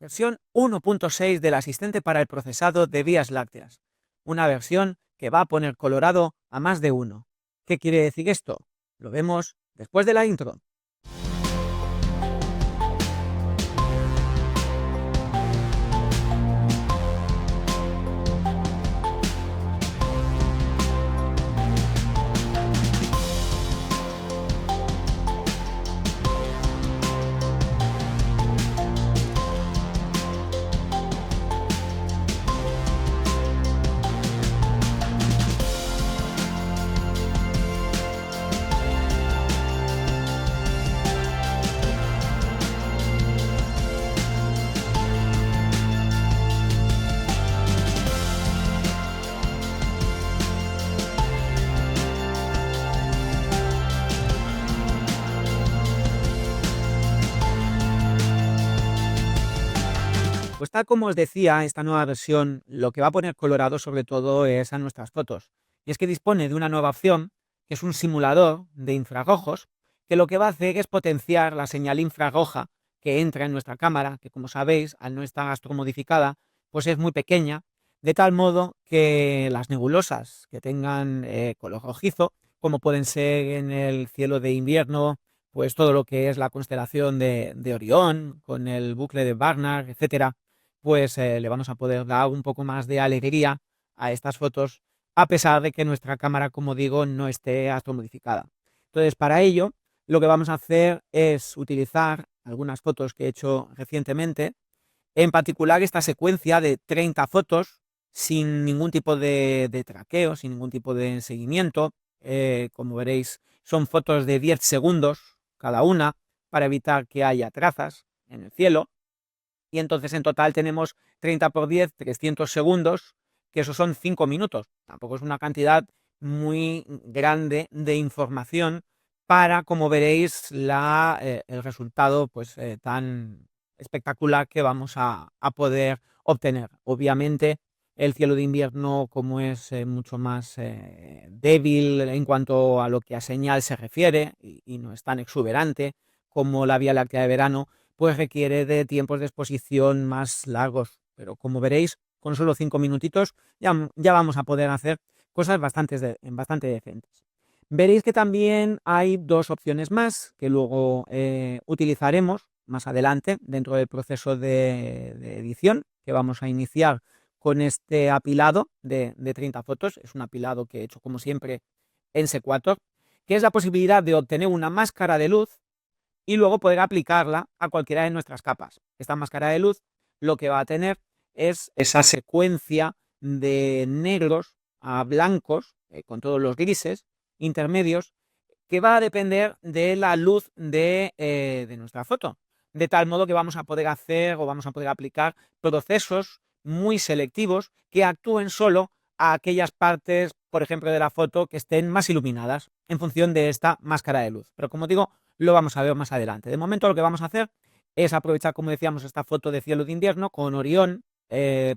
versión 1.6 del asistente para el procesado de vías lácteas, una versión que va a poner colorado a más de uno. ¿Qué quiere decir esto? Lo vemos después de la intro. Pues tal como os decía, esta nueva versión lo que va a poner colorado sobre todo es a nuestras fotos. Y es que dispone de una nueva opción, que es un simulador de infrarrojos, que lo que va a hacer es potenciar la señal infrarroja que entra en nuestra cámara, que como sabéis, al no estar astromodificada, pues es muy pequeña, de tal modo que las nebulosas que tengan color rojizo, como pueden ser en el cielo de invierno, pues todo lo que es la constelación de Orión, con el bucle de Barnard, etcétera, pues le vamos a poder dar un poco más de alegría a estas fotos, a pesar de que nuestra cámara, como digo, no esté astromodificada. Entonces, para ello, lo que vamos a hacer es utilizar algunas fotos que he hecho recientemente, en particular esta secuencia de 30 fotos, sin ningún tipo de traqueo, sin ningún tipo de seguimiento. Como veréis, son fotos de 10 segundos cada una, para evitar que haya trazas en el cielo. Y entonces en total tenemos 30 por 10, 300 segundos, que eso son 5 minutos. Tampoco es una cantidad muy grande de información para, como veréis, el resultado pues, tan espectacular que vamos a poder obtener. Obviamente el cielo de invierno, como es mucho más débil en cuanto a lo que a señal se refiere y no es tan exuberante como la Vía Láctea de verano, pues requiere de tiempos de exposición más largos. Pero como veréis, con solo 5 minutitos ya vamos a poder hacer cosas bastante decentes. Veréis que también hay dos opciones más que luego utilizaremos más adelante dentro del proceso de edición que vamos a iniciar con este apilado de 30 fotos. Es un apilado que he hecho, como siempre, en Sequator, que es la posibilidad de obtener una máscara de luz y luego poder aplicarla a cualquiera de nuestras capas. Esta máscara de luz lo que va a tener es esa secuencia de negros a blancos, con todos los grises intermedios, que va a depender de la luz de nuestra foto. De tal modo que vamos a poder hacer o vamos a poder aplicar procesos muy selectivos que actúen solo a aquellas partes, por ejemplo, de la foto que estén más iluminadas en función de esta máscara de luz. Pero como digo, lo vamos a ver más adelante. De momento lo que vamos a hacer es aprovechar, como decíamos, esta foto de cielo de invierno con Orión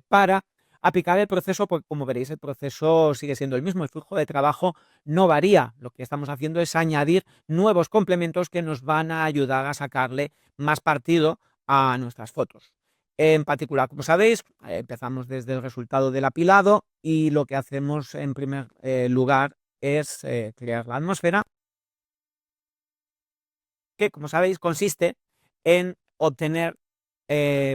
para aplicar el proceso, porque como veréis el proceso sigue siendo el mismo, el flujo de trabajo no varía. Lo que estamos haciendo es añadir nuevos complementos que nos van a ayudar a sacarle más partido a nuestras fotos. En particular, como sabéis, empezamos desde el resultado del apilado y lo que hacemos en primer lugar es crear la atmósfera, que, como sabéis, consiste en obtener,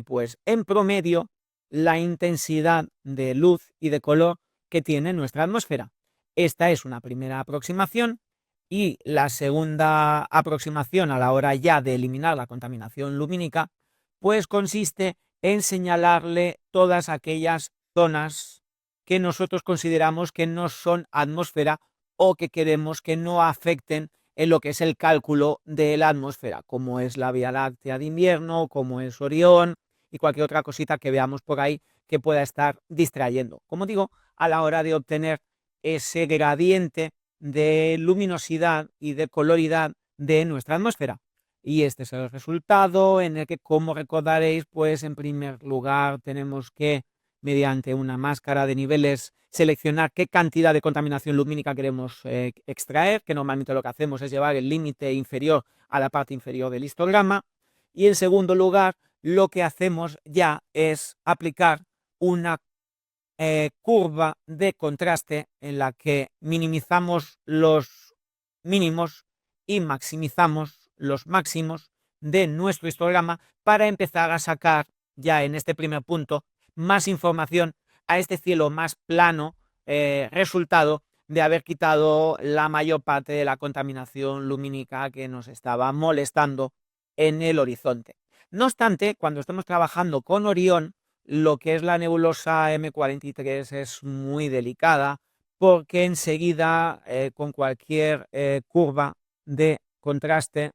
pues en promedio, la intensidad de luz y de color que tiene nuestra atmósfera. Esta es una primera aproximación y la segunda aproximación a la hora ya de eliminar la contaminación lumínica, pues consiste en señalarle todas aquellas zonas que nosotros consideramos que no son atmósfera o que queremos que no afecten en lo que es el cálculo de la atmósfera, como es la Vía Láctea de invierno, como es Orión y cualquier otra cosita que veamos por ahí que pueda estar distrayendo. Como digo, a la hora de obtener ese gradiente de luminosidad y de coloridad de nuestra atmósfera. Y este es el resultado en el que, como recordaréis, pues en primer lugar tenemos que, mediante una máscara de niveles, seleccionar qué cantidad de contaminación lumínica queremos extraer, que normalmente lo que hacemos es llevar el límite inferior a la parte inferior del histograma. Y en segundo lugar, lo que hacemos ya es aplicar una curva de contraste en la que minimizamos los mínimos y maximizamos los máximos de nuestro histograma para empezar a sacar ya en este primer punto más información a este cielo más plano, resultado de haber quitado la mayor parte de la contaminación lumínica que nos estaba molestando en el horizonte. No obstante, cuando estamos trabajando con Orión, lo que es la nebulosa M43 es muy delicada porque enseguida con cualquier curva de contraste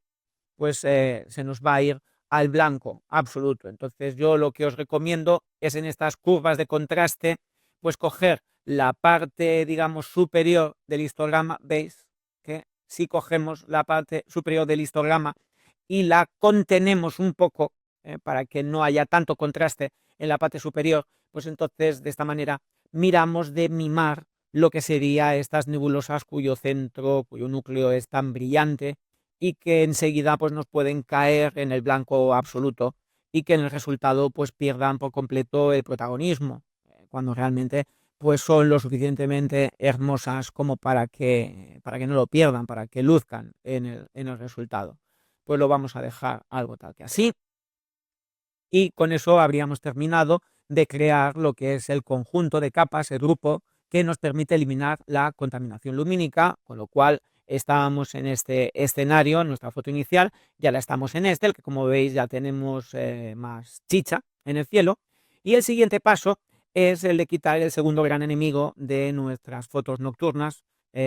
pues se nos va a ir al blanco absoluto. Entonces yo lo que os recomiendo es en estas curvas de contraste pues coger la parte digamos superior del histograma. Veis que si cogemos la parte superior del histograma y la contenemos un poco para que no haya tanto contraste en la parte superior, pues entonces de esta manera miramos de mimar lo que sería estas nebulosas cuyo centro, cuyo núcleo es tan brillante y que enseguida pues nos pueden caer en el blanco absoluto y que en el resultado pues pierdan por completo el protagonismo, cuando realmente pues son lo suficientemente hermosas como para que no lo pierdan, para que luzcan en el resultado. Pues lo vamos a dejar algo tal que así. Y con eso habríamos terminado de crear lo que es el conjunto de capas, el grupo, que nos permite eliminar la contaminación lumínica, con lo cual estábamos en este escenario, en nuestra foto inicial, ya la estamos en este, el que como veis ya tenemos más chicha en el cielo, y el siguiente paso es el de quitar el segundo gran enemigo de nuestras fotos nocturnas,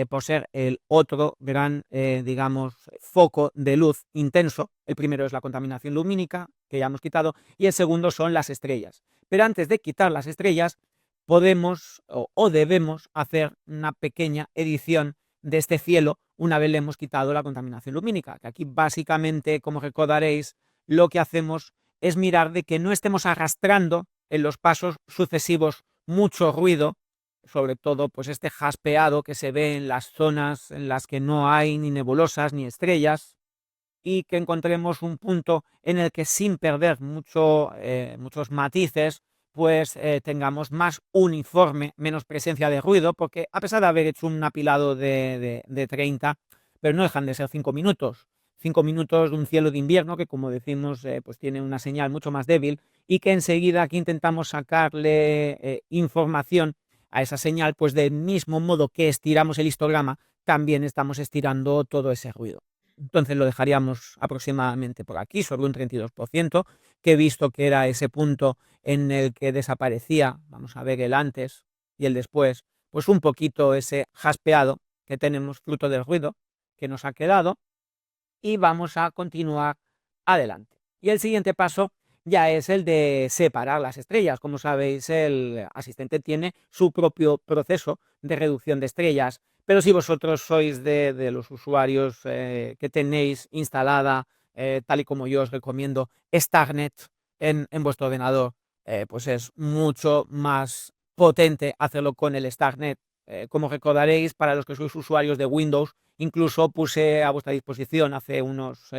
por ser el otro gran, digamos, foco de luz intenso. El primero es la contaminación lumínica, que ya hemos quitado, y el segundo son las estrellas. Pero antes de quitar las estrellas, podemos o debemos hacer una pequeña edición de este cielo una vez le hemos quitado la contaminación lumínica, que aquí básicamente, como recordaréis, lo que hacemos es mirar de que no estemos arrastrando en los pasos sucesivos mucho ruido, sobre todo pues este jaspeado que se ve en las zonas en las que no hay ni nebulosas ni estrellas, y que encontremos un punto en el que sin perder muchos matices pues tengamos más uniforme, menos presencia de ruido, porque a pesar de haber hecho un apilado de 30, pero no dejan de ser 5 minutos. 5 minutos de un cielo de invierno que, como decimos, pues tiene una señal mucho más débil y que enseguida aquí intentamos sacarle información a esa señal, pues del mismo modo que estiramos el histograma, también estamos estirando todo ese ruido. Entonces lo dejaríamos aproximadamente por aquí, sobre un 32%, que he visto que era ese punto en el que desaparecía, vamos a ver el antes y el después, pues un poquito ese jaspeado que tenemos fruto del ruido que nos ha quedado, y vamos a continuar adelante. Y el siguiente paso ya es el de separar las estrellas. Como sabéis, el asistente tiene su propio proceso de reducción de estrellas, pero si vosotros sois de los usuarios que tenéis instalada, tal y como yo os recomiendo, StarNet en vuestro ordenador, pues es mucho más potente hacerlo con el StarNet. Como recordaréis, para los que sois usuarios de Windows, incluso puse a vuestra disposición hace unos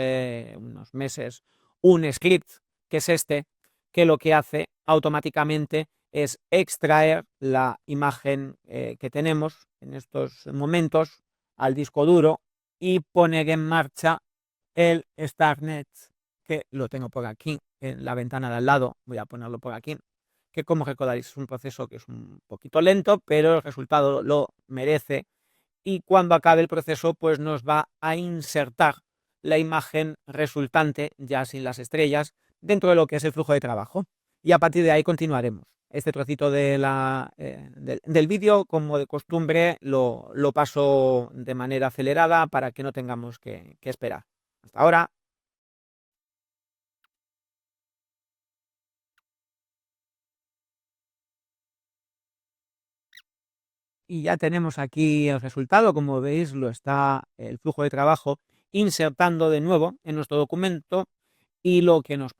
meses un script, que es este, que lo que hace automáticamente es extraer la imagen que tenemos en estos momentos al disco duro y poner en marcha el StarNet, que lo tengo por aquí, en la ventana de al lado. Voy a ponerlo por aquí, que como recordaréis es un proceso que es un poquito lento, pero el resultado lo merece, y cuando acabe el proceso pues nos va a insertar la imagen resultante ya sin las estrellas dentro de lo que es el flujo de trabajo, y a partir de ahí continuaremos. Este trocito del vídeo, como de costumbre, lo paso de manera acelerada para que no tengamos que esperar. Hasta ahora. Y ya tenemos aquí el resultado. Como veis, lo está el flujo de trabajo insertando de nuevo en nuestro documento, y lo que nos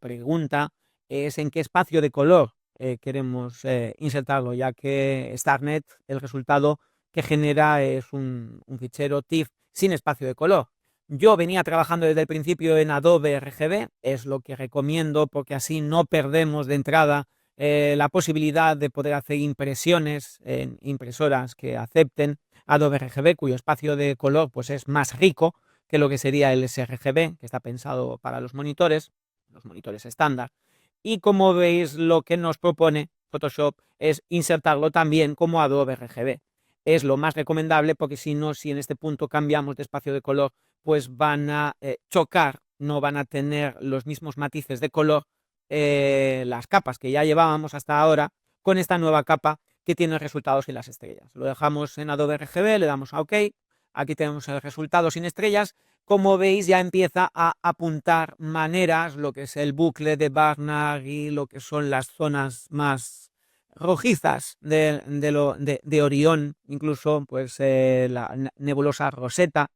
pregunta es en qué espacio de color queremos insertarlo, ya que StarNet, el resultado que genera es un fichero TIFF sin espacio de color. Yo venía trabajando desde el principio en Adobe RGB, es lo que recomiendo porque así no perdemos de entrada la posibilidad de poder hacer impresiones en impresoras que acepten Adobe RGB, cuyo espacio de color pues, es más rico que lo que sería el sRGB, que está pensado para los monitores estándar. Y como veis, lo que nos propone Photoshop es insertarlo también como Adobe RGB. Es lo más recomendable porque si no, si en este punto cambiamos de espacio de color, pues van a chocar, no van a tener los mismos matices de color las capas que ya llevábamos hasta ahora con esta nueva capa que tiene resultados sin las estrellas. Lo dejamos en Adobe RGB, le damos a OK, aquí tenemos el resultado sin estrellas. Como veis, ya empieza a apuntar maneras, lo que es el bucle de Barnard y lo que son las zonas más rojizas de Orión, incluso pues la nebulosa Rosetta,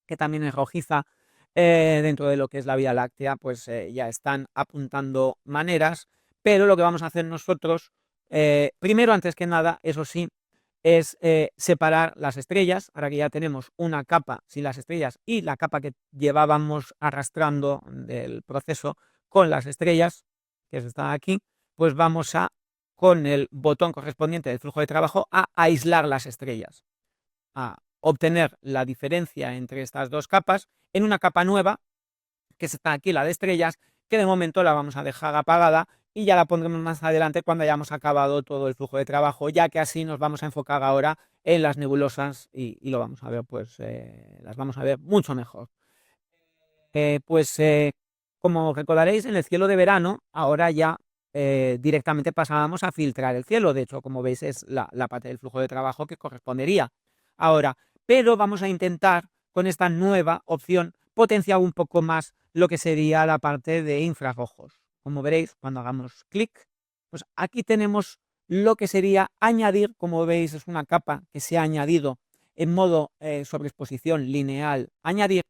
que también es rojiza, dentro de lo que es la Vía Láctea, pues ya están apuntando maneras, pero lo que vamos a hacer nosotros, primero, antes que nada, eso sí, es separar las estrellas. Ahora que ya tenemos una capa sin las estrellas y la capa que llevábamos arrastrando del proceso con las estrellas, que está aquí, pues vamos a, con el botón correspondiente del flujo de trabajo, a aislar las estrellas, a obtener la diferencia entre estas dos capas en una capa nueva, que está aquí, la de estrellas, que de momento la vamos a dejar apagada y ya la pondremos más adelante cuando hayamos acabado todo el flujo de trabajo, ya que así nos vamos a enfocar ahora en las nebulosas y lo vamos a ver, pues las vamos a ver mucho mejor. Pues como recordaréis, en el cielo de verano ahora ya directamente pasábamos a filtrar el cielo. De hecho, como veis, es la parte del flujo de trabajo que correspondería ahora. Pero vamos a intentar, con esta nueva opción, potenciar un poco más lo que sería la parte de infrarrojos. Como veréis, cuando hagamos clic, pues aquí tenemos lo que sería añadir. Como veis, es una capa que se ha añadido en modo sobreexposición lineal. Añadir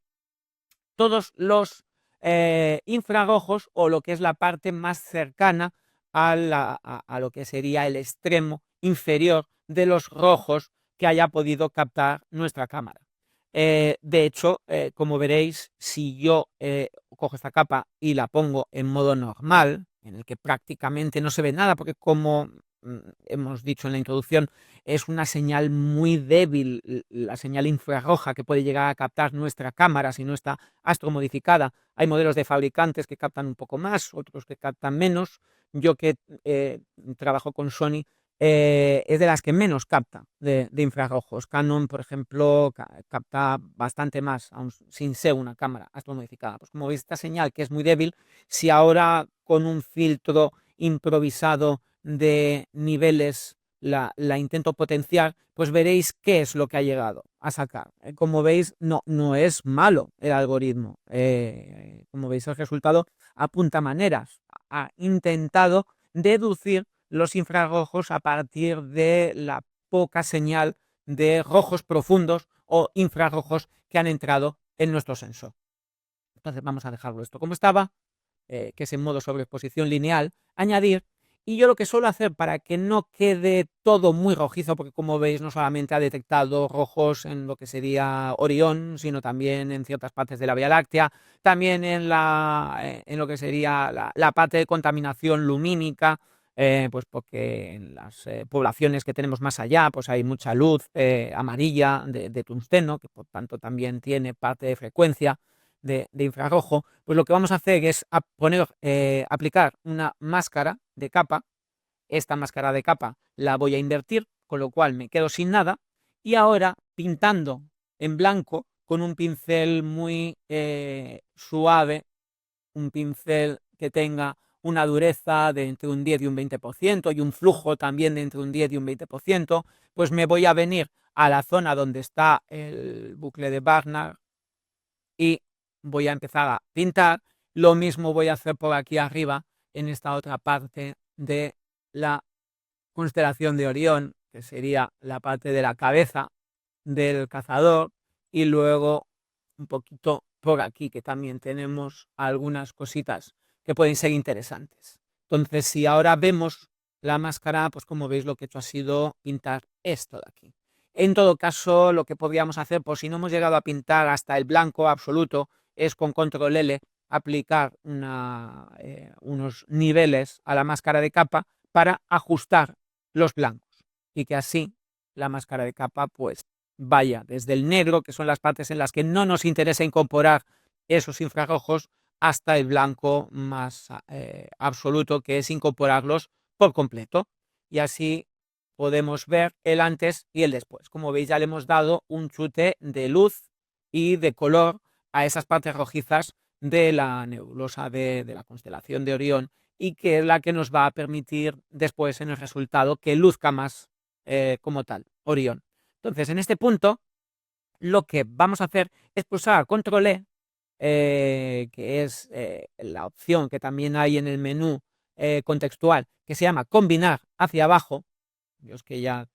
todos los infrarrojos, o lo que es la parte más cercana a lo que sería el extremo inferior de los rojos que haya podido captar nuestra cámara. De hecho, como veréis, si yo cojo esta capa y la pongo en modo normal, en el que prácticamente no se ve nada, porque como hemos dicho en la introducción, es una señal muy débil, la señal infrarroja que puede llegar a captar nuestra cámara si no está astromodificada. Hay modelos de fabricantes que captan un poco más, otros que captan menos. Yo que trabajo con Sony, es de las que menos capta de infrarrojos. Canon, por ejemplo, capta bastante más, aun sin ser una cámara astromodificada. Pues como veis, esta señal que es muy débil, si ahora con un filtro improvisado de niveles la intento potenciar, pues veréis qué es lo que ha llegado a sacar. Como veis, no es malo el algoritmo. Como veis, el resultado apunta maneras. Ha intentado deducir los infrarrojos a partir de la poca señal de rojos profundos o infrarrojos que han entrado en nuestro sensor. Entonces vamos a dejarlo esto como estaba, que es en modo sobreexposición lineal, añadir. Y yo lo que suelo hacer para que no quede todo muy rojizo, porque como veis no solamente ha detectado rojos en lo que sería Orión, sino también en ciertas partes de la Vía Láctea, también en lo que sería la parte de contaminación lumínica, pues porque en las poblaciones que tenemos más allá pues hay mucha luz amarilla de tungsteno, que por tanto también tiene parte de frecuencia de infrarrojo. Pues lo que vamos a hacer es aplicar una máscara de capa. Esta máscara de capa la voy a invertir, con lo cual me quedo sin nada. Y ahora, pintando en blanco con un pincel muy suave, un pincel que tenga una dureza de entre un 10 y un 20% y un flujo también de entre un 10 y un 20%, pues me voy a venir a la zona donde está el bucle de Barnard y voy a empezar a pintar. Lo mismo voy a hacer por aquí arriba, en esta otra parte de la constelación de Orión, que sería la parte de la cabeza del cazador, y luego un poquito por aquí, que también tenemos algunas cositas que pueden ser interesantes. Entonces, si ahora vemos la máscara, pues como veis lo que he hecho ha sido pintar esto de aquí. En todo caso, lo que podríamos hacer, por si no hemos llegado a pintar hasta el blanco absoluto, es con control L aplicar unos niveles a la máscara de capa para ajustar los blancos y que así la máscara de capa pues vaya desde el negro, que son las partes en las que no nos interesa incorporar esos infrarrojos, hasta el blanco más absoluto, que es incorporarlos por completo. Y así podemos ver el antes y el después. Como veis, ya le hemos dado un chute de luz y de color a esas partes rojizas de la nebulosa de la constelación de Orión, y que es la que nos va a permitir después en el resultado que luzca más como tal Orión. Entonces, en este punto, lo que vamos a hacer es pulsar control E, que es la opción que también hay en el menú contextual, que se llama combinar hacia abajo. Yo es que ya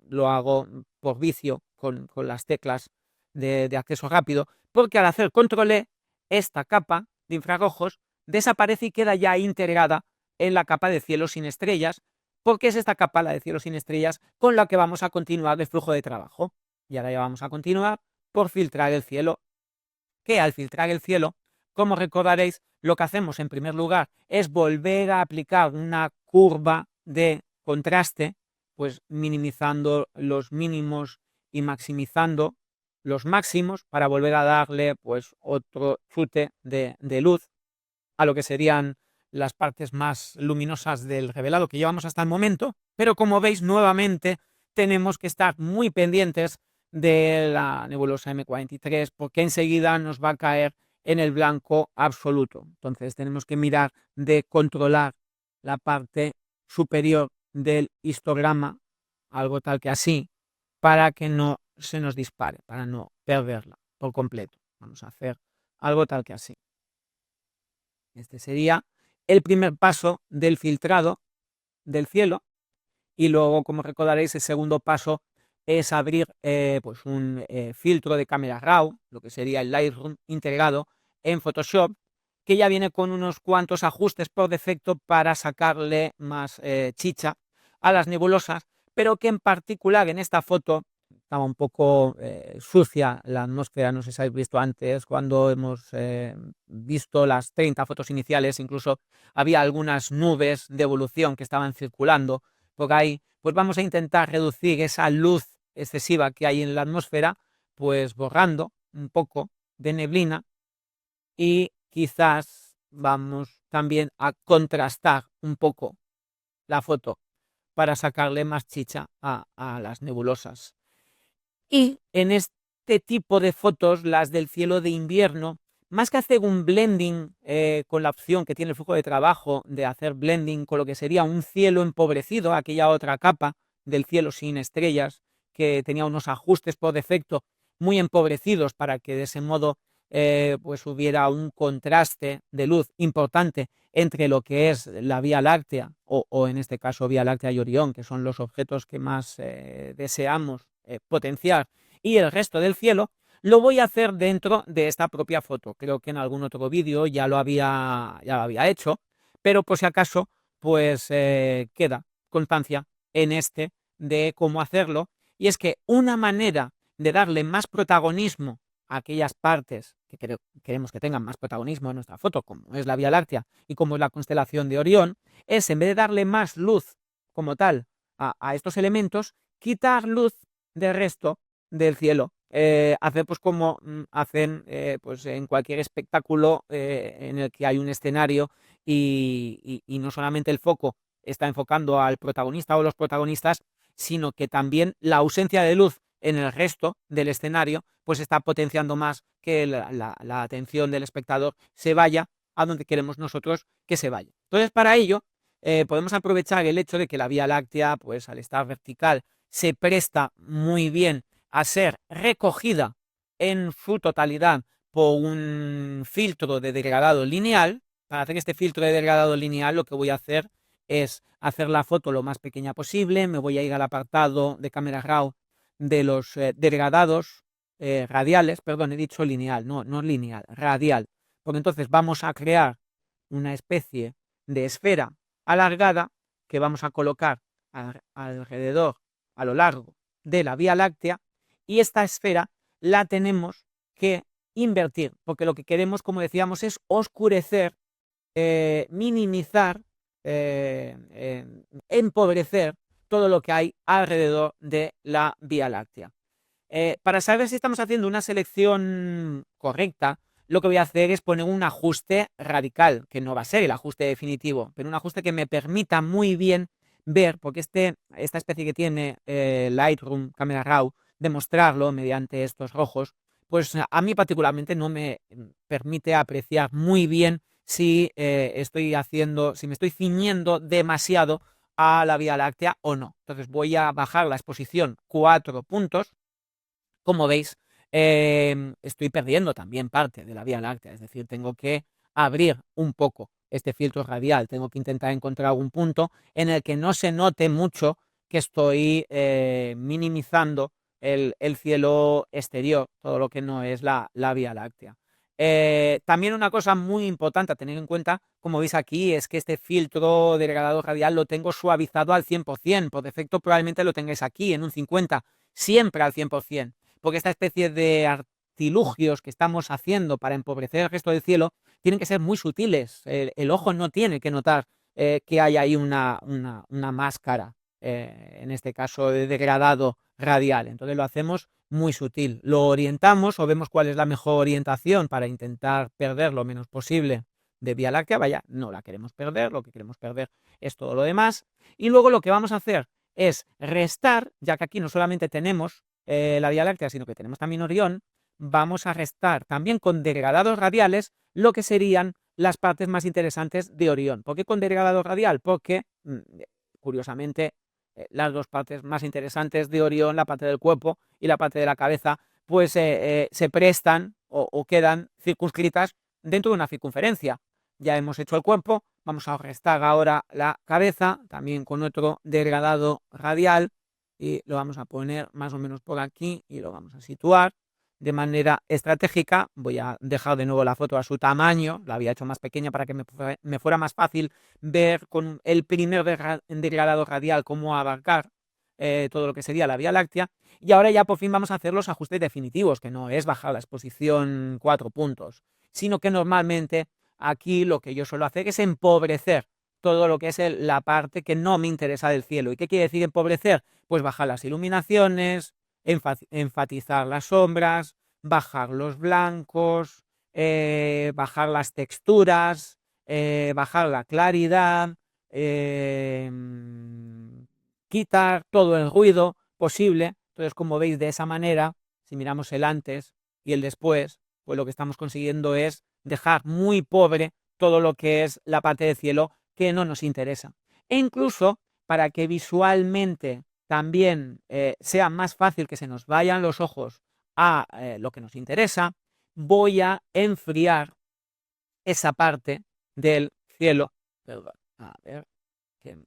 lo hago por vicio con las teclas de acceso rápido, porque al hacer control E, esta capa de infrarrojos desaparece y queda ya integrada en la capa de cielo sin estrellas, porque es esta capa, la de cielo sin estrellas, con la que vamos a continuar el flujo de trabajo. Y ahora ya vamos a continuar por filtrar el cielo, que al filtrar el cielo, como recordaréis, lo que hacemos en primer lugar es volver a aplicar una curva de contraste, pues minimizando los mínimos y maximizando los máximos para volver a darle pues otro chute de luz a lo que serían las partes más luminosas del revelado que llevamos hasta el momento. Pero como veis, nuevamente tenemos que estar muy pendientes de la nebulosa M43, porque enseguida nos va a caer en el blanco absoluto. Entonces tenemos que mirar de controlar la parte superior del histograma, algo tal que así, para que no se nos dispare, para no perderla por completo. Vamos a hacer algo tal que así. Este sería el primer paso del filtrado del cielo. Y luego, como recordaréis, el segundo paso es abrir pues un filtro de cámara RAW, lo que sería el Lightroom integrado en Photoshop, que ya viene con unos cuantos ajustes por defecto para sacarle más chicha a las nebulosas, pero que en particular en esta foto estaba un poco sucia la atmósfera. No sé si habéis visto antes, cuando hemos visto las 30 fotos iniciales, incluso había algunas nubes de evolución que estaban circulando por ahí. Pues vamos a intentar reducir esa luz excesiva que hay en la atmósfera, pues borrando un poco de neblina, y quizás vamos también a contrastar un poco la foto para sacarle más chicha a las nebulosas. Y en este tipo de fotos, las del cielo de invierno, más que hacer un blending con la opción que tiene el flujo de trabajo de hacer blending con lo que sería un cielo empobrecido, aquella otra capa del cielo sin estrellas que tenía unos ajustes por defecto muy empobrecidos para que de ese modo pues hubiera un contraste de luz importante entre lo que es la Vía Láctea o en este caso Vía Láctea y Orión, que son los objetos que más deseamos potenciar, y el resto del cielo, lo voy a hacer dentro de esta propia foto. Creo que en algún otro vídeo ya lo había hecho, pero por si acaso, pues queda constancia en este de cómo hacerlo. Y es que una manera de darle más protagonismo a aquellas partes que queremos que tengan más protagonismo en nuestra foto, como es la Vía Láctea y como es la constelación de Orión, es, en vez de darle más luz como tal a estos elementos, quitar luz del resto del cielo. Hacer pues como hacen pues en cualquier espectáculo en el que hay un escenario y no solamente el foco está enfocando al protagonista o los protagonistas, sino que también la ausencia de luz en el resto del escenario pues está potenciando más que la atención del espectador se vaya a donde queremos nosotros que se vaya. Entonces, para ello podemos aprovechar el hecho de que la Vía Láctea, pues al estar vertical, se presta muy bien a ser recogida en su totalidad por un filtro de degradado lineal. Para hacer este filtro de degradado lineal, lo que voy a hacer es hacer la foto lo más pequeña posible. Me voy a ir al apartado de cámara RAW de los degradados radiales, perdón, he dicho lineal, no lineal, radial, porque entonces vamos a crear una especie de esfera alargada que vamos a colocar alrededor, a lo largo de la Vía Láctea y esta esfera la tenemos que invertir, porque lo que queremos, como decíamos, es oscurecer, minimizar, empobrecer todo lo que hay alrededor de la Vía Láctea. Para saber si estamos haciendo una selección correcta, lo que voy a hacer es poner un ajuste radical, que no va a ser el ajuste definitivo, pero un ajuste que me permita muy bien ver, porque esta especie que tiene Lightroom Camera Raw, de mostrarlo mediante estos rojos, pues a mí particularmente no me permite apreciar muy bien si si me estoy ciñendo demasiado a la Vía Láctea o no. Entonces voy a bajar la exposición 4 puntos. Como veis, estoy perdiendo también parte de la Vía Láctea, es decir, tengo que abrir un poco este filtro radial, tengo que intentar encontrar algún punto en el que no se note mucho que estoy minimizando el cielo exterior, todo lo que no es la Vía Láctea. También una cosa muy importante a tener en cuenta, como veis aquí, es que este filtro degradado radial lo tengo suavizado al 100%, por defecto probablemente lo tengáis aquí en un 50%, siempre al 100%, porque esta especie de artilugios que estamos haciendo para empobrecer el resto del cielo tienen que ser muy sutiles. El ojo no tiene que notar que hay ahí una máscara, en este caso de degradado radial. Entonces lo hacemos muy sutil. Lo orientamos o vemos cuál es la mejor orientación para intentar perder lo menos posible de Vía Láctea. Vaya, no la queremos perder, lo que queremos perder es todo lo demás. Y luego lo que vamos a hacer es restar, ya que aquí no solamente tenemos la Vía Láctea, sino que tenemos también Orión, vamos a restar también con degradados radiales lo que serían las partes más interesantes de Orión. ¿Por qué con degradado radial? Porque, curiosamente, las dos partes más interesantes de Orión, la parte del cuerpo y la parte de la cabeza, pues se prestan o quedan circunscritas dentro de una circunferencia. Ya hemos hecho el cuerpo, vamos a restar ahora la cabeza, también con otro degradado radial, y lo vamos a poner más o menos por aquí y lo vamos a situar de manera estratégica. Voy a dejar de nuevo la foto a su tamaño, la había hecho más pequeña para que me fuera más fácil ver con el primer degradado radial cómo abarcar todo lo que sería la Vía Láctea. Y ahora ya por fin vamos a hacer los ajustes definitivos, que no es bajar la exposición 4 puntos, sino que normalmente aquí lo que yo suelo hacer es empobrecer todo lo que es la parte que no me interesa del cielo. ¿Y qué quiere decir empobrecer? Pues bajar las iluminaciones, enfatizar las sombras, bajar los blancos, bajar las texturas, bajar la claridad, quitar todo el ruido posible. Entonces, como veis, de esa manera, si miramos el antes y el después, pues lo que estamos consiguiendo es dejar muy pobre todo lo que es la parte del cielo que no nos interesa. E incluso para que visualmente también sea más fácil que se nos vayan los ojos a lo que nos interesa, voy a enfriar esa parte del cielo. Perdón, a ver que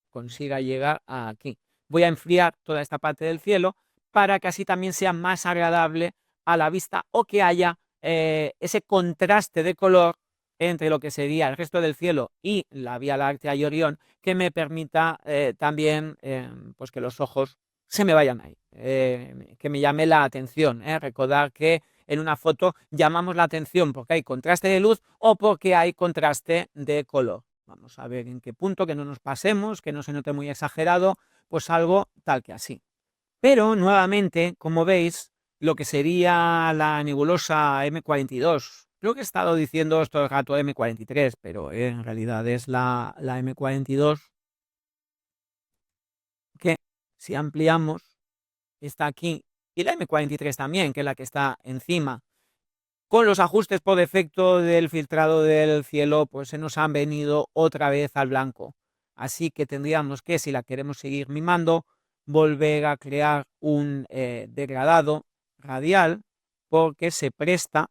consiga llegar aquí. Voy a enfriar toda esta parte del cielo para que así también sea más agradable a la vista o que haya ese contraste de color entre lo que sería el resto del cielo y la Vía Láctea y Orión, que me permita también pues que los ojos se me vayan ahí, que me llame la atención. Recordar que en una foto llamamos la atención porque hay contraste de luz o porque hay contraste de color. Vamos a ver en qué punto, que no nos pasemos, que no se note muy exagerado, pues algo tal que así. Pero nuevamente, como veis, lo que sería la nebulosa M42, creo que he estado diciendo todo el rato M43, pero en realidad es la M42, que si ampliamos está aquí, y la M43 también, que es la que está encima. Con los ajustes por defecto del filtrado del cielo, pues se nos han venido otra vez al blanco. Así que tendríamos que, si la queremos seguir mimando, volver a crear un degradado radial, porque se presta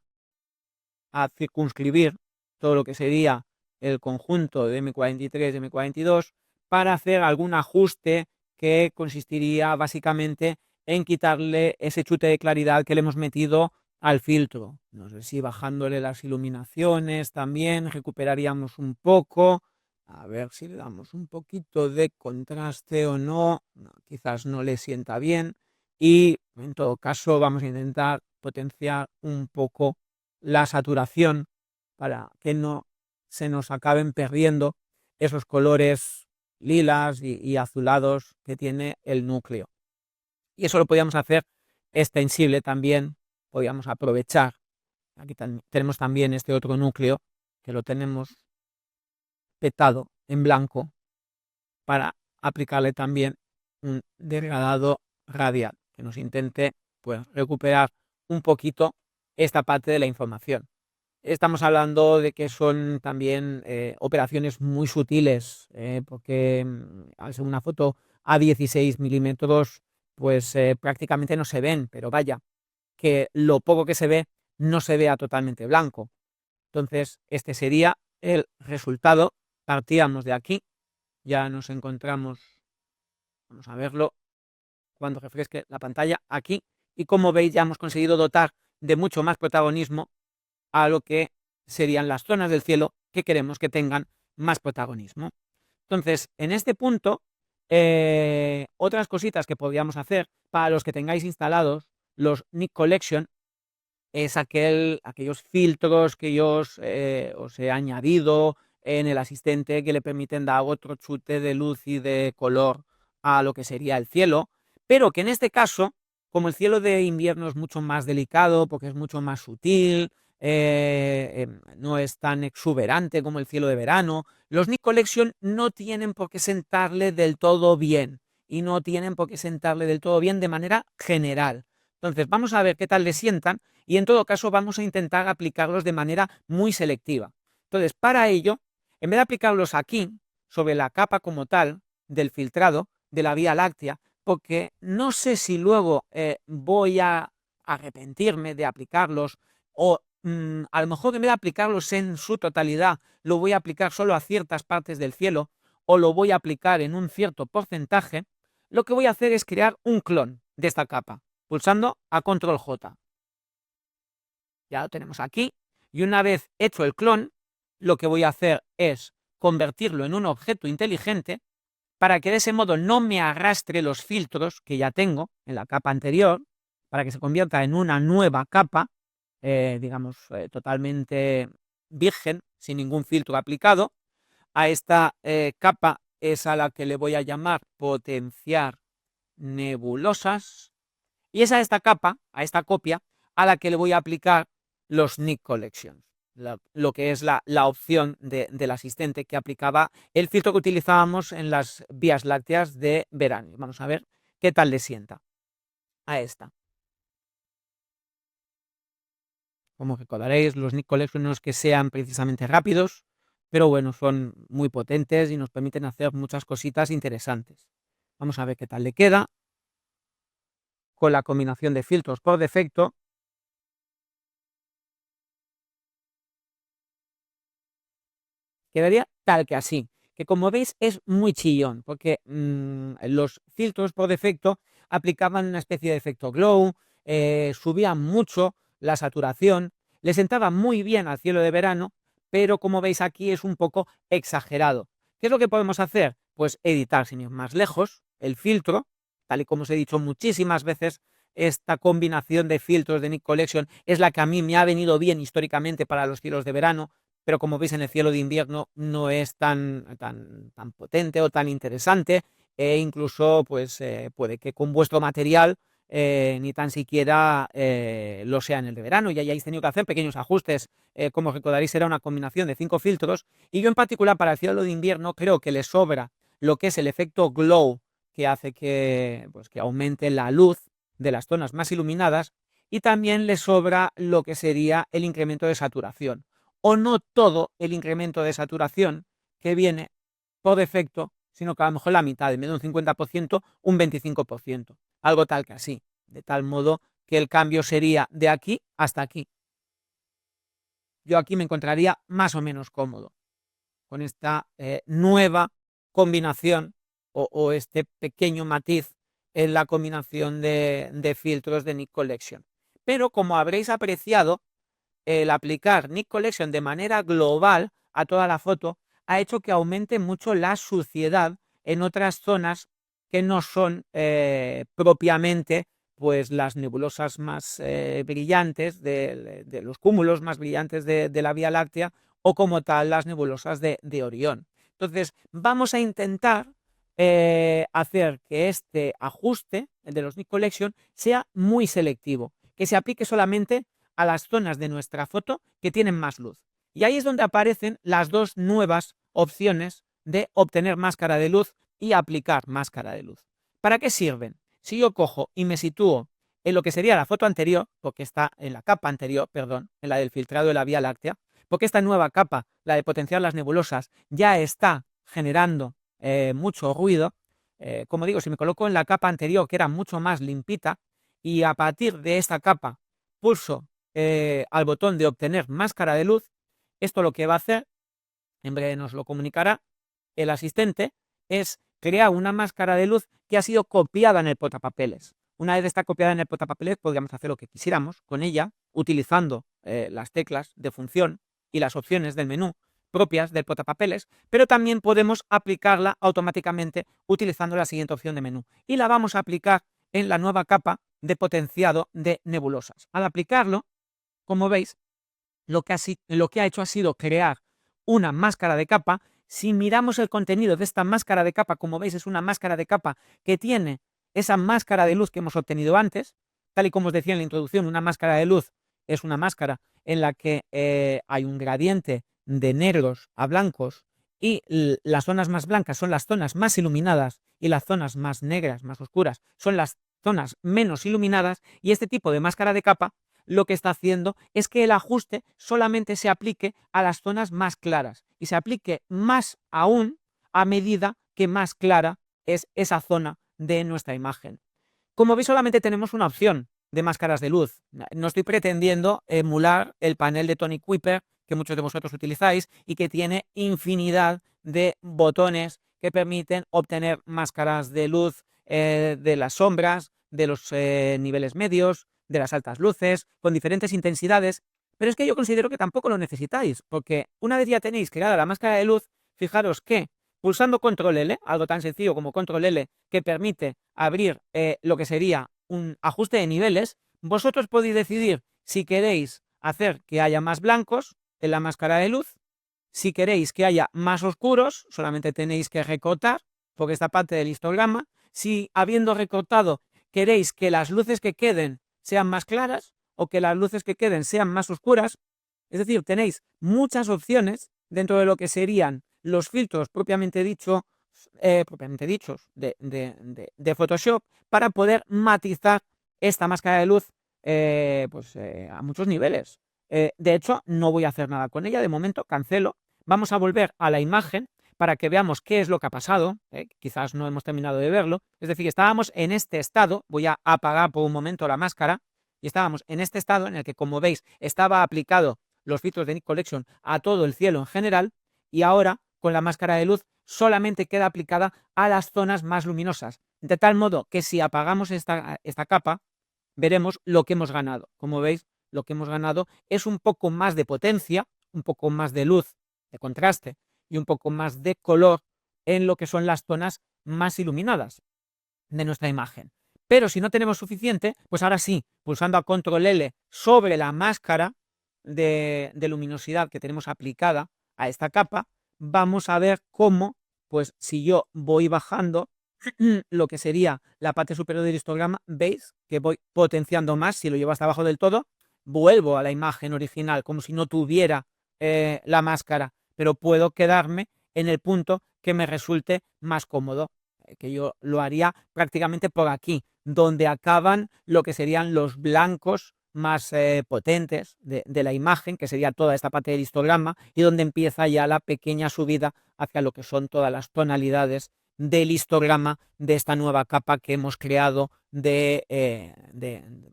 a circunscribir todo lo que sería el conjunto de M43 y M42 para hacer algún ajuste que consistiría básicamente en quitarle ese chute de claridad que le hemos metido al filtro. No sé si bajándole las iluminaciones también recuperaríamos un poco. A ver si le damos un poquito de contraste o no. No, quizás no le sienta bien. y en todo caso vamos a intentar potenciar un poco la saturación para que no se nos acaben perdiendo esos colores lilas y azulados que tiene el núcleo. Y eso lo podíamos hacer extensible también, podíamos aprovechar. Aquí tenemos también este otro núcleo que lo tenemos petado en blanco para aplicarle también un degradado radial que nos intente pues recuperar un poquito esta parte de la información. Estamos hablando de que son también operaciones muy sutiles, porque al ser una foto a 16 milímetros, pues prácticamente no se ven, pero vaya, que lo poco que se ve no se vea totalmente blanco. Entonces, este sería el resultado. Partíamos de aquí, ya nos encontramos, vamos a verlo cuando refresque la pantalla aquí, y como veis ya hemos conseguido dotar de mucho más protagonismo a lo que serían las zonas del cielo que queremos que tengan más protagonismo. Entonces, en este punto, otras cositas que podríamos hacer para los que tengáis instalados los Nik Collection es aquellos filtros que yo os he añadido en el asistente que le permiten dar otro chute de luz y de color a lo que sería el cielo, pero que en este caso, como el cielo de invierno es mucho más delicado porque es mucho más sutil, no es tan exuberante como el cielo de verano, los Nik Collection no tienen por qué sentarle del todo bien y no tienen por qué sentarle del todo bien de manera general. Entonces, vamos a ver qué tal le sientan y en todo caso vamos a intentar aplicarlos de manera muy selectiva. Entonces, para ello, en vez de aplicarlos aquí, sobre la capa como tal del filtrado de la Vía Láctea, porque no sé si luego voy a arrepentirme de aplicarlos o a lo mejor en vez de aplicarlos en su totalidad, lo voy a aplicar solo a ciertas partes del cielo o lo voy a aplicar en un cierto porcentaje, lo que voy a hacer es crear un clon de esta capa, pulsando a Control J. Ya lo tenemos aquí. Y una vez hecho el clon, lo que voy a hacer es convertirlo en un objeto inteligente para que de ese modo no me arrastre los filtros que ya tengo en la capa anterior, para que se convierta en una nueva capa, digamos, totalmente virgen, sin ningún filtro aplicado. A esta capa es a la que le voy a llamar potenciar nebulosas. Y es a esta capa, a esta copia, a la que le voy a aplicar los Nik Collections, lo que es la opción del asistente que aplicaba el filtro que utilizábamos en las vías lácteas de verano. Vamos a ver qué tal le sienta a esta. Como recordaréis, los Nik Collections no es que sean precisamente rápidos, pero bueno, son muy potentes y nos permiten hacer muchas cositas interesantes. Vamos a ver qué tal le queda con la combinación de filtros por defecto. Quedaría tal que así, que como veis es muy chillón, porque los filtros por defecto aplicaban una especie de efecto glow, subían mucho la saturación, le sentaba muy bien al cielo de verano, pero como veis aquí es un poco exagerado. ¿Qué es lo que podemos hacer? Pues editar sin ir más lejos el filtro, tal y como os he dicho muchísimas veces, esta combinación de filtros de Nik Collection es la que a mí me ha venido bien históricamente para los cielos de verano, pero como veis en el cielo de invierno no es tan potente o tan interesante, e incluso pues puede que con vuestro material ni tan siquiera lo sea en el de verano y hayáis tenido que hacer pequeños ajustes. Como recordaréis, era una combinación de 5 filtros y yo en particular para el cielo de invierno creo que le sobra lo que es el efecto glow, que hace que aumente la luz de las zonas más iluminadas, y también le sobra lo que sería el incremento de saturación, o no todo el incremento de saturación que viene por defecto, sino que a lo mejor la mitad, en vez de un 50%, un 25%, algo tal que así, de tal modo que el cambio sería de aquí hasta aquí. Yo aquí me encontraría más o menos cómodo con esta nueva combinación o este pequeño matiz en la combinación de filtros de Nik Collection. Pero como habréis apreciado, el aplicar Nik Collection de manera global a toda la foto ha hecho que aumente mucho la suciedad en otras zonas que no son propiamente pues las nebulosas más brillantes, de los cúmulos más brillantes de la Vía Láctea, o como tal las nebulosas de Orión. Entonces, vamos a intentar hacer que este ajuste, el de los Nit Collection, sea muy selectivo, que se aplique solamente a las zonas de nuestra foto que tienen más luz. Y ahí es donde aparecen las dos nuevas opciones de obtener máscara de luz y aplicar máscara de luz. ¿Para qué sirven? Si yo cojo y me sitúo en lo que sería la foto anterior, porque está en la capa anterior, perdón, en la del filtrado de la Vía Láctea, porque esta nueva capa, la de potenciar las nebulosas, ya está generando mucho ruido. Como digo, si me coloco en la capa anterior, que era mucho más limpita, y a partir de esta capa pulso al botón de obtener máscara de luz, esto lo que va a hacer, en breve nos lo comunicará el asistente, es crear una máscara de luz que ha sido copiada en el portapapeles. Una vez está copiada en el portapapeles, podríamos hacer lo que quisiéramos con ella, utilizando las teclas de función y las opciones del menú propias del portapapeles, pero también podemos aplicarla automáticamente utilizando la siguiente opción de menú. Y la vamos a aplicar en la nueva capa de potenciado de nebulosas. Al aplicarlo, como veis, lo que ha hecho ha sido crear una máscara de capa. Si miramos el contenido de esta máscara de capa, como veis, es una máscara de capa que tiene esa máscara de luz que hemos obtenido antes. Tal y como os decía en la introducción, una máscara de luz es una máscara en la que hay un gradiente de negros a blancos y las zonas más blancas son las zonas más iluminadas y las zonas más negras, más oscuras, son las zonas menos iluminadas. Y este tipo de máscara de capa lo que está haciendo es que el ajuste solamente se aplique a las zonas más claras y se aplique más aún a medida que más clara es esa zona de nuestra imagen. Como veis, solamente tenemos una opción de máscaras de luz. No estoy pretendiendo emular el panel de Tony Kuiper que muchos de vosotros utilizáis y que tiene infinidad de botones que permiten obtener máscaras de luz de las sombras, de los niveles medios, de las altas luces, con diferentes intensidades. Pero es que yo considero que tampoco lo necesitáis, porque una vez ya tenéis creada la máscara de luz, fijaros que pulsando control L, algo tan sencillo como control L, que permite abrir lo que sería un ajuste de niveles, vosotros podéis decidir si queréis hacer que haya más blancos en la máscara de luz. Si queréis que haya más oscuros, solamente tenéis que recortar por esta parte del histograma. Si habiendo recortado queréis que las luces que queden sean más claras o que las luces que queden sean más oscuras, es decir, tenéis muchas opciones dentro de lo que serían los filtros propiamente dichos de Photoshop para poder matizar esta máscara de luz a muchos niveles. De hecho, no voy a hacer nada con ella, de momento cancelo. Vamos a volver a la imagen para que veamos qué es lo que ha pasado. Quizás no hemos terminado de verlo. Es decir, estábamos en este estado. Voy a apagar por un momento la máscara. Y estábamos en este estado en el que, como veis, estaba aplicado los filtros de Nit Collection a todo el cielo en general. Y ahora, con la máscara de luz, solamente queda aplicada a las zonas más luminosas. De tal modo que si apagamos esta capa, veremos lo que hemos ganado. Como veis, lo que hemos ganado es un poco más de potencia, un poco más de luz, de contraste y un poco más de color en lo que son las zonas más iluminadas de nuestra imagen. Pero si no tenemos suficiente, pues ahora sí, pulsando a control L sobre la máscara de luminosidad que tenemos aplicada a esta capa, vamos a ver cómo, pues si yo voy bajando lo que sería la parte superior del histograma, veis que voy potenciando más. Si lo llevo hasta abajo del todo, vuelvo a la imagen original como si no tuviera la máscara, pero puedo quedarme en el punto que me resulte más cómodo, que yo lo haría prácticamente por aquí, donde acaban lo que serían los blancos más potentes de la imagen, que sería toda esta parte del histograma, y donde empieza ya la pequeña subida hacia lo que son todas las tonalidades del histograma de esta nueva capa que hemos creado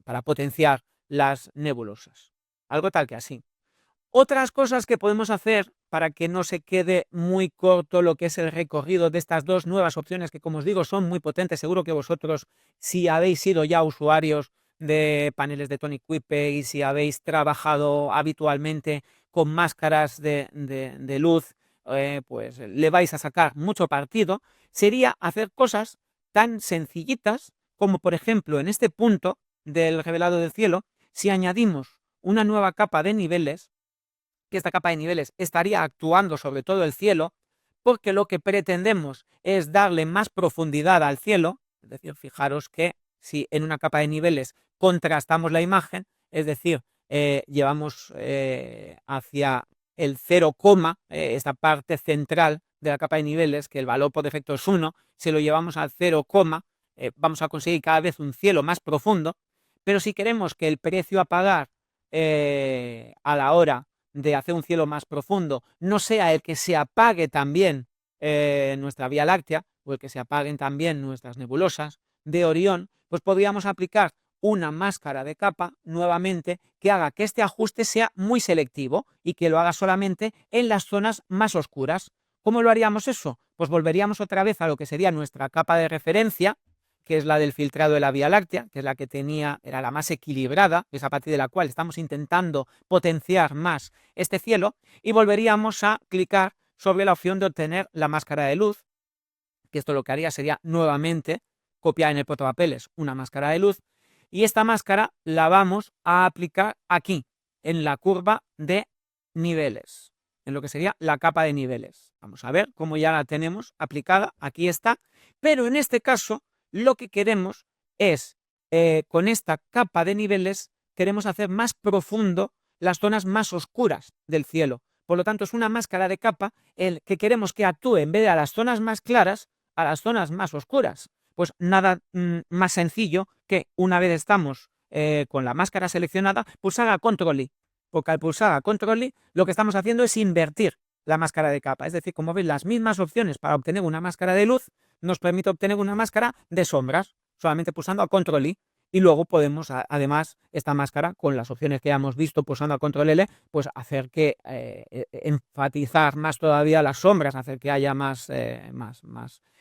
para potenciar las nebulosas. Algo tal que así. Otras cosas que podemos hacer para que no se quede muy corto lo que es el recorrido de estas dos nuevas opciones que, como os digo, son muy potentes. Seguro que vosotros, si habéis sido ya usuarios de paneles de Tony Kuiper y si habéis trabajado habitualmente con máscaras de luz, pues le vais a sacar mucho partido. Sería hacer cosas tan sencillitas como por ejemplo en este punto del revelado del cielo, si añadimos una nueva capa de niveles, que esta capa de niveles estaría actuando sobre todo el cielo, porque lo que pretendemos es darle más profundidad al cielo. Es decir, fijaros que si en una capa de niveles contrastamos la imagen, es decir, llevamos hacia el 0, esta parte central de la capa de niveles, que el valor por defecto es 1, si lo llevamos al 0, vamos a conseguir cada vez un cielo más profundo. Pero si queremos que el precio a pagar a la hora de hacer un cielo más profundo no sea el que se apague también nuestra Vía Láctea, o el que se apaguen también nuestras nebulosas de Orión, pues podríamos aplicar una máscara de capa nuevamente que haga que este ajuste sea muy selectivo y que lo haga solamente en las zonas más oscuras. ¿Cómo lo haríamos eso? Pues volveríamos otra vez a lo que sería nuestra capa de referencia, que es la del filtrado de la Vía Láctea, que es la que era la más equilibrada, que es a partir de la cual estamos intentando potenciar más este cielo, y volveríamos a clicar sobre la opción de obtener la máscara de luz, que esto lo que haría sería nuevamente copiar en el portapapeles una máscara de luz, y esta máscara la vamos a aplicar aquí, en la curva de niveles, en lo que sería la capa de niveles. Vamos a ver cómo ya la tenemos aplicada, aquí está, pero en este caso lo que queremos es, con esta capa de niveles, queremos hacer más profundo las zonas más oscuras del cielo. Por lo tanto, es una máscara de capa el que queremos que actúe en vez de a las zonas más claras, a las zonas más oscuras. Pues nada más sencillo que una vez estamos con la máscara seleccionada, pulsar a Control I. Porque al pulsar a Control I, lo que estamos haciendo es invertir la máscara de capa. Es decir, como veis, las mismas opciones para obtener una máscara de luz nos permite obtener una máscara de sombras, solamente pulsando a Control I. Y luego podemos, además, esta máscara, con las opciones que ya hemos visto pulsando a Control L, pues hacer que enfatizar más todavía las sombras, hacer que haya más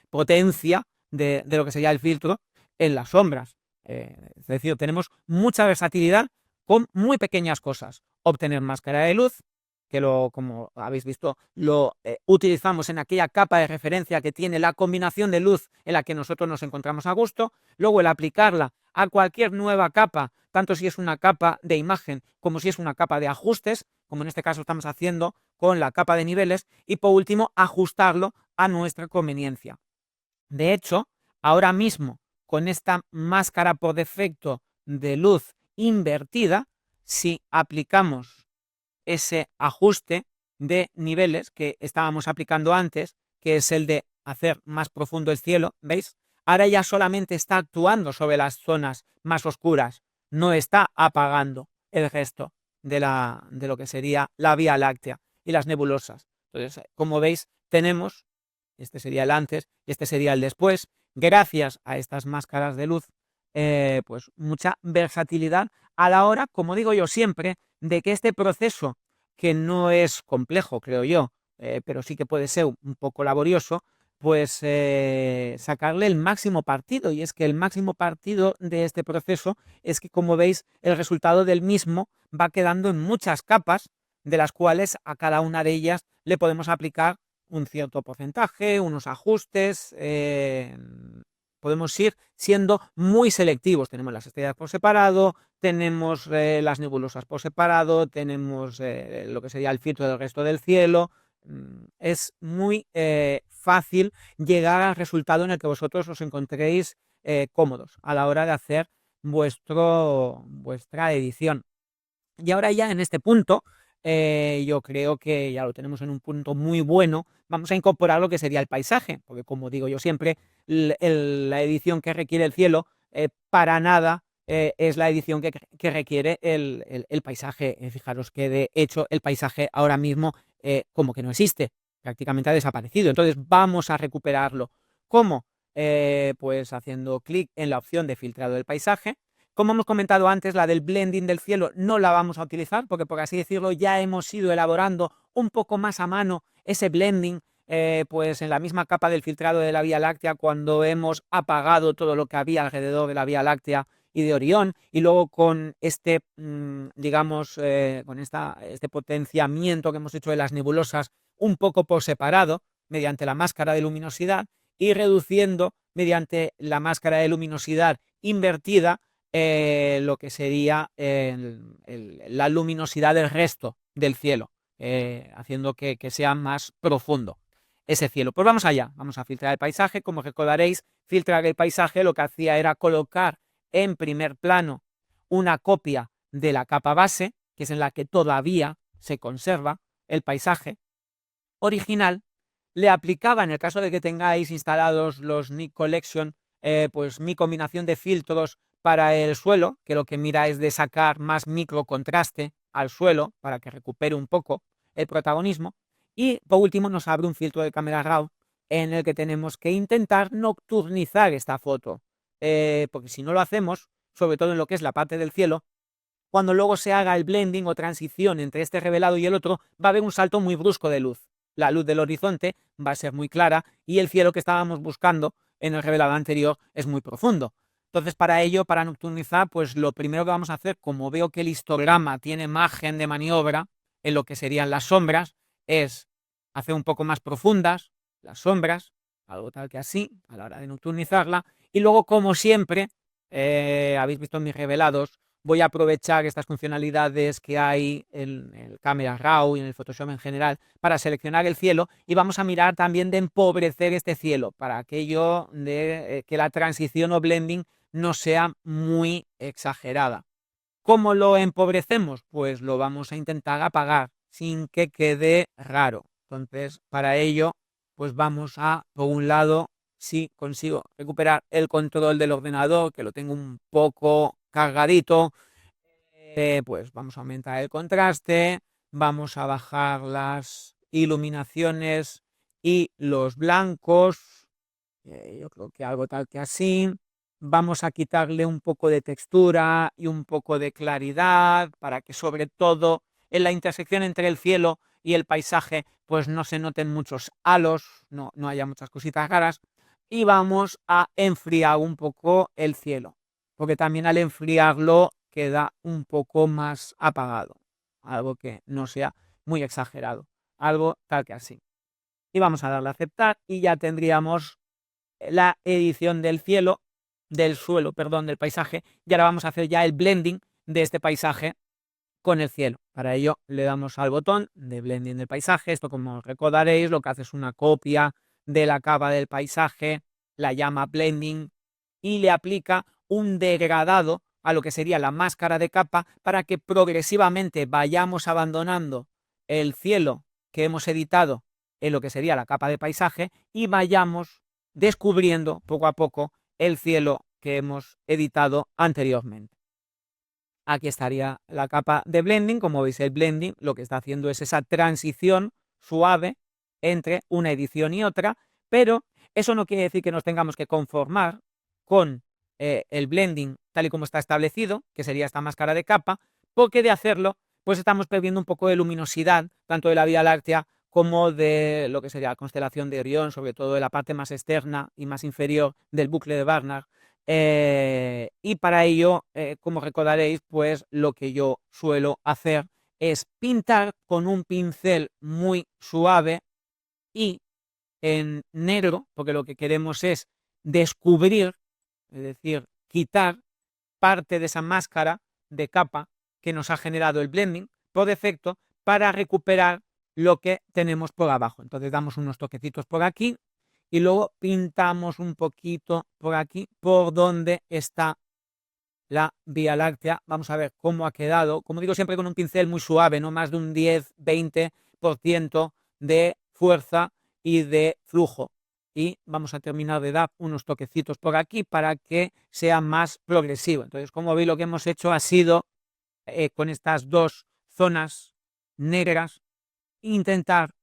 potencia de lo que sería el filtro en las sombras. Es decir, tenemos mucha versatilidad con muy pequeñas cosas. Obtener máscara de luz, que como habéis visto, lo utilizamos en aquella capa de referencia que tiene la combinación de luz en la que nosotros nos encontramos a gusto. Luego el aplicarla a cualquier nueva capa, tanto si es una capa de imagen como si es una capa de ajustes, como en este caso estamos haciendo con la capa de niveles. Y por último, ajustarlo a nuestra conveniencia. De hecho, ahora mismo, con esta máscara por defecto de luz invertida, si aplicamos ese ajuste de niveles que estábamos aplicando antes, que es el de hacer más profundo el cielo, ¿veis? Ahora ya solamente está actuando sobre las zonas más oscuras, no está apagando el resto de lo que sería la Vía Láctea y las nebulosas. Entonces, como veis, tenemos, este sería el antes y este sería el después, gracias a estas máscaras de luz, pues mucha versatilidad a la hora, como digo yo siempre, de que este proceso, que no es complejo, creo yo, pero sí que puede ser un poco laborioso, pues sacarle el máximo partido. Y es que el máximo partido de este proceso es que, como veis, el resultado del mismo va quedando en muchas capas, de las cuales a cada una de ellas le podemos aplicar un cierto porcentaje, unos ajustes. Podemos ir siendo muy selectivos. Tenemos las estrellas por separado, tenemos las nebulosas por separado, tenemos lo que sería el filtro del resto del cielo. Es muy fácil llegar al resultado en el que vosotros os encontréis cómodos a la hora de hacer vuestra edición. Y ahora ya en este punto, yo creo que ya lo tenemos en un punto muy bueno. Vamos a incorporar lo que sería el paisaje, porque como digo yo siempre, la edición que requiere el cielo para nada es la edición que requiere el paisaje. Fijaros que de hecho el paisaje ahora mismo como que no existe, prácticamente ha desaparecido. Entonces vamos a recuperarlo. ¿Cómo? Pues haciendo clic en la opción de filtrado del paisaje. Como hemos comentado antes, la del blending del cielo no la vamos a utilizar porque, por así decirlo, ya hemos ido elaborando un poco más a mano ese blending, pues en la misma capa del filtrado de la Vía Láctea, cuando hemos apagado todo lo que había alrededor de la Vía Láctea y de Orión, y luego con este, digamos, con este potenciamiento que hemos hecho de las nebulosas un poco por separado, mediante la máscara de luminosidad. y reduciendo mediante la máscara de luminosidad invertida lo que sería la luminosidad del resto del cielo, haciendo que sea más profundo ese cielo. Pues vamos allá, vamos a filtrar el paisaje. Como recordaréis, filtrar el paisaje lo que hacía era colocar en primer plano una copia de la capa base, que es en la que todavía se conserva el paisaje original. Le aplicaba, en el caso de que tengáis instalados los Nik Collection, pues mi combinación de filtros para el suelo, que lo que mira es de sacar más micro contraste al suelo para que recupere un poco el protagonismo. Y por último nos abre un filtro de cámara RAW en el que tenemos que intentar nocturnizar esta foto, porque si no lo hacemos, sobre todo en lo que es la parte del cielo, cuando luego se haga el blending o transición entre este revelado y el otro, va a haber un salto muy brusco de luz. La luz del horizonte va a ser muy clara y el cielo que estábamos buscando en el revelado anterior es muy profundo. Entonces, para ello, para nocturnizar, pues lo primero que vamos a hacer, como veo que el histograma tiene margen de maniobra en lo que serían las sombras, es hacer un poco más profundas las sombras, algo tal que así, a la hora de nocturnizarla. Y luego, como siempre, habéis visto en mis revelados, voy a aprovechar estas funcionalidades que hay en el Camera Raw y en el Photoshop en general para seleccionar el cielo, y vamos a mirar también de empobrecer este cielo para aquello de que la transición o blending no sea muy exagerada. ¿Cómo lo empobrecemos? Pues lo vamos a intentar apagar sin que quede raro. Entonces, para ello, pues vamos a, por un lado, si consigo recuperar el control del ordenador, que lo tengo un poco cargadito, pues vamos a aumentar el contraste, vamos a bajar las iluminaciones y los blancos, yo creo que algo tal que así. Vamos a quitarle un poco de textura y un poco de claridad para que sobre todo en la intersección entre el cielo y el paisaje pues no se noten muchos halos, no haya muchas cositas raras. Y vamos a enfriar un poco el cielo, porque también al enfriarlo queda un poco más apagado, algo que no sea muy exagerado, algo tal que así. Y vamos a darle a aceptar y ya tendríamos la edición del cielo, del suelo, perdón, del paisaje, y ahora vamos a hacer ya el blending de este paisaje con el cielo. Para ello le damos al botón de blending del paisaje. Esto, como recordaréis, lo que hace es una copia de la capa del paisaje, la llama blending y le aplica un degradado a lo que sería la máscara de capa para que progresivamente vayamos abandonando el cielo que hemos editado en lo que sería la capa de paisaje y vayamos descubriendo poco a poco el cielo que hemos editado anteriormente. Aquí estaría la capa de blending. Como veis, el blending lo que está haciendo es esa transición suave entre una edición y otra, pero eso no quiere decir que nos tengamos que conformar con el blending tal y como está establecido, que sería esta máscara de capa, porque de hacerlo pues estamos perdiendo un poco de luminosidad, tanto de la Vía Láctea como de lo que sería la constelación de Orión, sobre todo de la parte más externa y más inferior del bucle de Barnard. Y para ello, como recordaréis, pues lo que yo suelo hacer es pintar con un pincel muy suave y en negro, porque lo que queremos es descubrir, es decir, quitar parte de esa máscara de capa que nos ha generado el blending por defecto para recuperar lo que tenemos por abajo. Entonces damos unos toquecitos por aquí y luego pintamos un poquito por aquí, por donde está la Vía Láctea. Vamos a ver cómo ha quedado. Como digo, siempre con un pincel muy suave, no más de un 10-20% de fuerza y de flujo. Y vamos a terminar de dar unos toquecitos por aquí para que sea más progresivo. Entonces, como veis, lo que hemos hecho ha sido, con estas dos zonas negras, intentar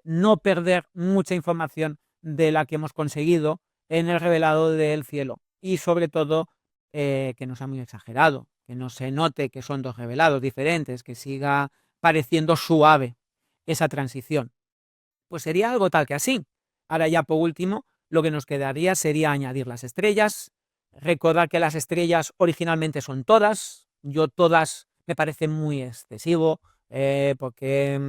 no perder mucha información de la que hemos conseguido en el revelado del cielo. Y sobre todo, que no sea muy exagerado, que no se note que son dos revelados diferentes, que siga pareciendo suave esa transición. Pues sería algo tal que así. Ahora ya por último, lo que nos quedaría sería añadir las estrellas. Recordar que las estrellas originalmente son todas. Yo todas me parece muy excesivo, porque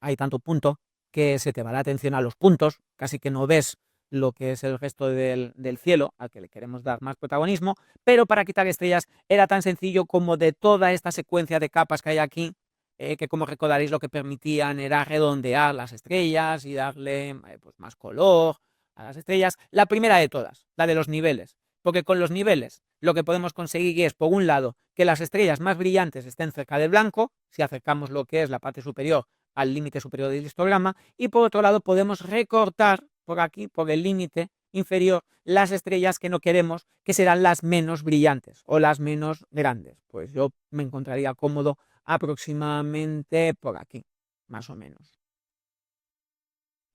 hay tanto punto que se te va la atención a los puntos, casi que no ves lo que es el resto del cielo, al que le queremos dar más protagonismo, pero para quitar estrellas era tan sencillo como de toda esta secuencia de capas que hay aquí, que como recordaréis lo que permitían era redondear las estrellas y darle pues más color a las estrellas. La primera de todas, la de los niveles, porque con los niveles lo que podemos conseguir es, por un lado, que las estrellas más brillantes estén cerca del blanco, si acercamos lo que es la parte superior al límite superior del histograma, y por otro lado podemos recortar por aquí, por el límite inferior, las estrellas que no queremos, que serán las menos brillantes o las menos grandes. Pues yo me encontraría cómodo aproximadamente por aquí, más o menos.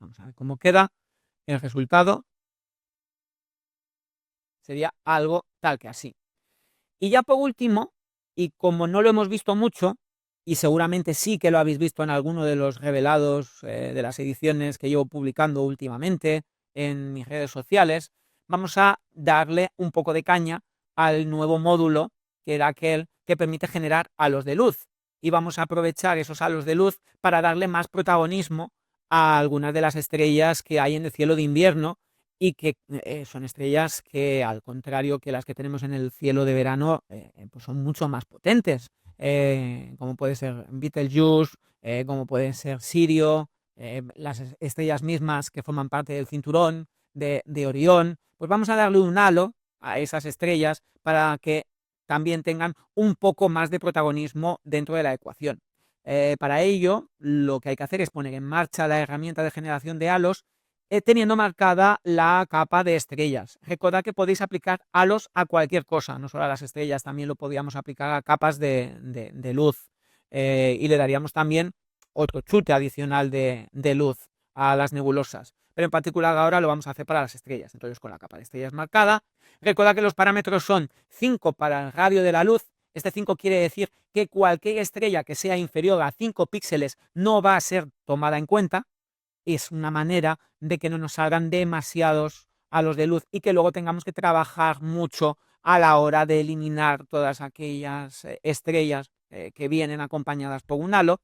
Vamos a ver cómo queda. El resultado sería algo tal que así. Y ya por último, y como no lo hemos visto mucho, y seguramente sí que lo habéis visto en alguno de los revelados de las ediciones que llevo publicando últimamente en mis redes sociales, vamos a darle un poco de caña al nuevo módulo, que era aquel que permite generar halos de luz. Y vamos a aprovechar esos halos de luz para darle más protagonismo a algunas de las estrellas que hay en el cielo de invierno, y que son estrellas que, al contrario que las que tenemos en el cielo de verano, pues son mucho más potentes, como puede ser Betelgeuse, como puede ser Sirio, las estrellas mismas que forman parte del cinturón de Orión. Pues vamos a darle un halo a esas estrellas para que también tengan un poco más de protagonismo dentro de la ecuación. Para ello, lo que hay que hacer es poner en marcha la herramienta de generación de halos, teniendo marcada la capa de estrellas. Recordad que podéis aplicar halos a cualquier cosa, no solo a las estrellas, también lo podíamos aplicar a capas de luz, y le daríamos también otro chute adicional de luz a las nebulosas. Pero en particular ahora lo vamos a hacer para las estrellas. Entonces, con la capa de estrellas marcada, recordad que los parámetros son 5 para el radio de la luz. Este 5 quiere decir que cualquier estrella que sea inferior a 5 píxeles no va a ser tomada en cuenta. Es una manera de que no nos salgan demasiados halos de luz y que luego tengamos que trabajar mucho a la hora de eliminar todas aquellas estrellas que vienen acompañadas por un halo.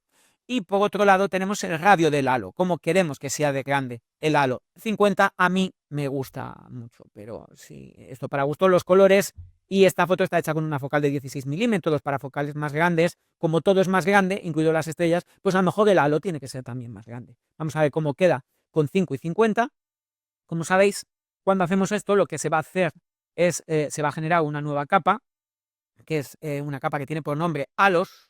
Y por otro lado tenemos el radio del halo, como queremos que sea de grande el halo. 50 a mí me gusta mucho, pero sí, esto para gusto los colores. Y esta foto está hecha con una focal de 16 milímetros. Para focales más grandes, como todo es más grande, incluido las estrellas, pues a lo mejor el halo tiene que ser también más grande. Vamos a ver cómo queda con 5 y 50. Como sabéis, cuando hacemos esto, lo que se va a hacer es, se va a generar una nueva capa, que es una capa que tiene por nombre halos,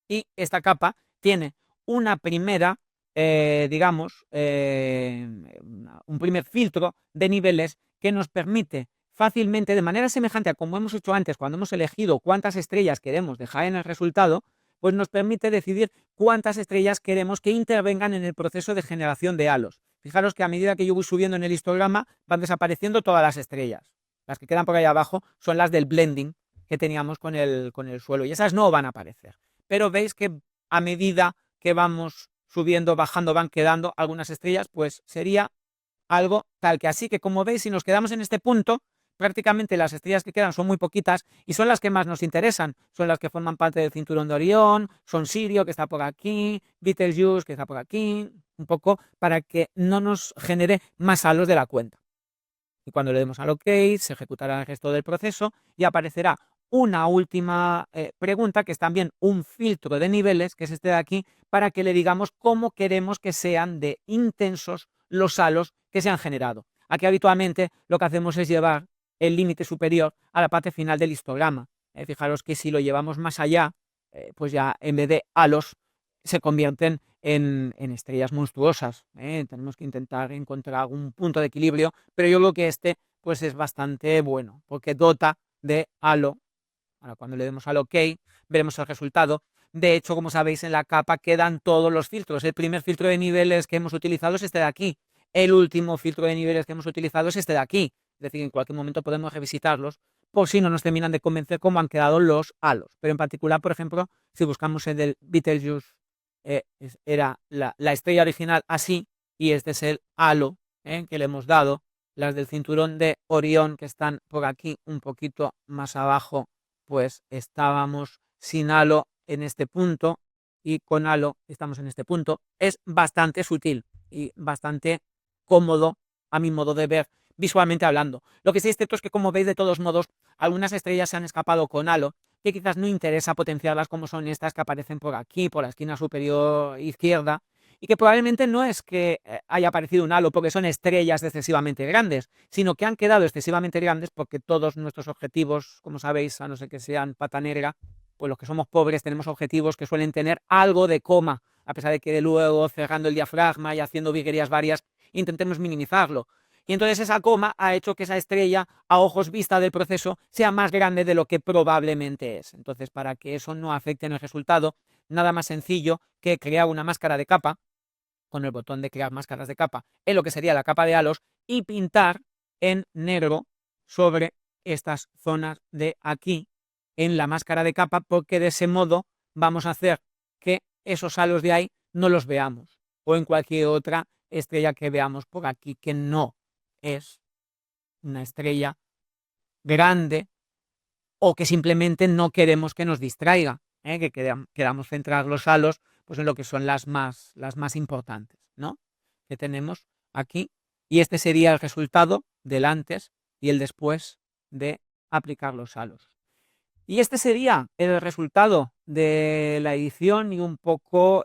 y esta capa tiene una primera, digamos, un primer filtro de niveles que nos permite fácilmente, de manera semejante a como hemos hecho antes cuando hemos elegido cuántas estrellas queremos dejar en el resultado, pues nos permite decidir cuántas estrellas queremos que intervengan en el proceso de generación de halos. Fijaros que a medida que yo voy subiendo en el histograma van desapareciendo todas las estrellas. Las que quedan por ahí abajo son las del blending que teníamos con el suelo, y esas no van a aparecer. Pero veis que a medida que vamos subiendo, bajando, van quedando algunas estrellas, pues sería algo tal que así. Que como veis, si nos quedamos en este punto, prácticamente las estrellas que quedan son muy poquitas y son las que más nos interesan. Son las que forman parte del cinturón de Orión, son Sirio, que está por aquí, Betelgeuse, que está por aquí, un poco para que no nos genere más halos de la cuenta. Y cuando le demos al OK, se ejecutará el resto del proceso y aparecerá una última pregunta, que es también un filtro de niveles, que es este de aquí, para que le digamos cómo queremos que sean de intensos los halos que se han generado. Aquí habitualmente lo que hacemos es llevar el límite superior a la parte final del histograma. Fijaros que si lo llevamos más allá, pues ya en vez de halos se convierten en estrellas monstruosas. Tenemos que intentar encontrar algún punto de equilibrio, pero yo creo que este pues es bastante bueno, porque dota de halo. Ahora, cuando le demos al OK, veremos el resultado. De hecho, como sabéis, en la capa quedan todos los filtros. El primer filtro de niveles que hemos utilizado es este de aquí. El último filtro de niveles que hemos utilizado es este de aquí. Es decir, en cualquier momento podemos revisitarlos por si no nos terminan de convencer cómo han quedado los halos. Pero en particular, por ejemplo, si buscamos en el Betelgeuse, era la estrella original así, y este es el halo que le hemos dado. Las del cinturón de Orión, que están por aquí un poquito más abajo, pues estábamos sin halo en este punto, y con halo estamos en este punto. Es bastante sutil y bastante cómodo a mi modo de ver, visualmente hablando. Lo que sí es cierto es que, como veis, de todos modos, algunas estrellas se han escapado con halo, que quizás no interesa potenciarlas como son estas que aparecen por aquí, por la esquina superior izquierda, y que probablemente no es que haya aparecido un halo porque son estrellas excesivamente grandes, sino que han quedado excesivamente grandes porque todos nuestros objetivos, como sabéis, a no ser que sean pata negra, pues los que somos pobres tenemos objetivos que suelen tener algo de coma, a pesar de que luego, cerrando el diafragma y haciendo virguerías varias, intentemos minimizarlo. Y entonces esa coma ha hecho que esa estrella, a ojos vista del proceso, sea más grande de lo que probablemente es. Entonces, para que eso no afecte en el resultado, nada más sencillo que crear una máscara de capa, con el botón de crear máscaras de capa, en lo que sería la capa de halos, y pintar en negro sobre estas zonas de aquí, en la máscara de capa, porque de ese modo vamos a hacer que esos halos de ahí no los veamos, o en cualquier otra estrella que veamos por aquí que no es una estrella grande o que simplemente no queremos que nos distraiga, que queramos centrar los halos pues en lo que son las más importantes, ¿no? Que tenemos aquí. Y este sería el resultado del antes y el después de aplicar los halos. Y este sería el resultado de la edición y un poco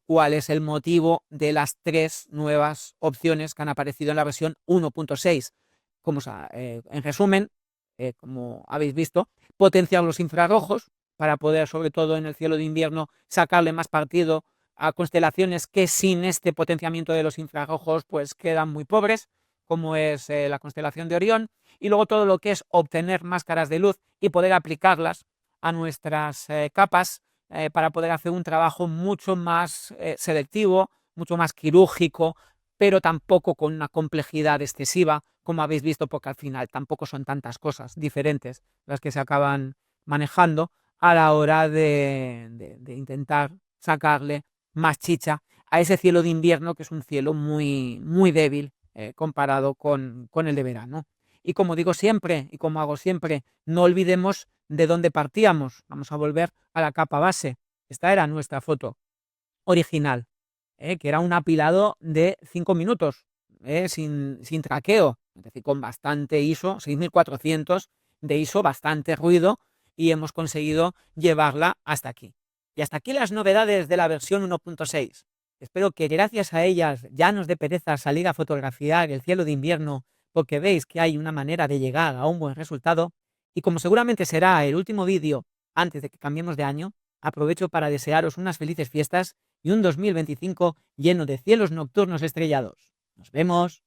cuál es el motivo de las 3 nuevas opciones que han aparecido en la versión 1.6. En resumen, como habéis visto, potenciar los infrarrojos para poder, sobre todo en el cielo de invierno, sacarle más partido a constelaciones que sin este potenciamiento de los infrarrojos pues quedan muy pobres, como es la constelación de Orión, y luego todo lo que es obtener máscaras de luz y poder aplicarlas a nuestras capas para poder hacer un trabajo mucho más selectivo, mucho más quirúrgico, pero tampoco con una complejidad excesiva, como habéis visto, porque al final tampoco son tantas cosas diferentes las que se acaban manejando a la hora de intentar sacarle más chicha a ese cielo de invierno, que es un cielo muy, muy débil comparado con el de verano. Y como digo siempre, y como hago siempre, no olvidemos de dónde partíamos. Vamos a volver a la capa base. Esta era nuestra foto original, que era un apilado de 5 minutos, sin traqueo, es decir, con bastante ISO, 6400 de ISO, bastante ruido, y hemos conseguido llevarla hasta aquí. Y hasta aquí las novedades de la versión 1.6. Espero que gracias a ellas ya nos dé pereza salir a fotografiar el cielo de invierno, porque veis que hay una manera de llegar a un buen resultado. Y como seguramente será el último vídeo antes de que cambiemos de año, aprovecho para desearos unas felices fiestas y un 2025 lleno de cielos nocturnos estrellados. ¡Nos vemos!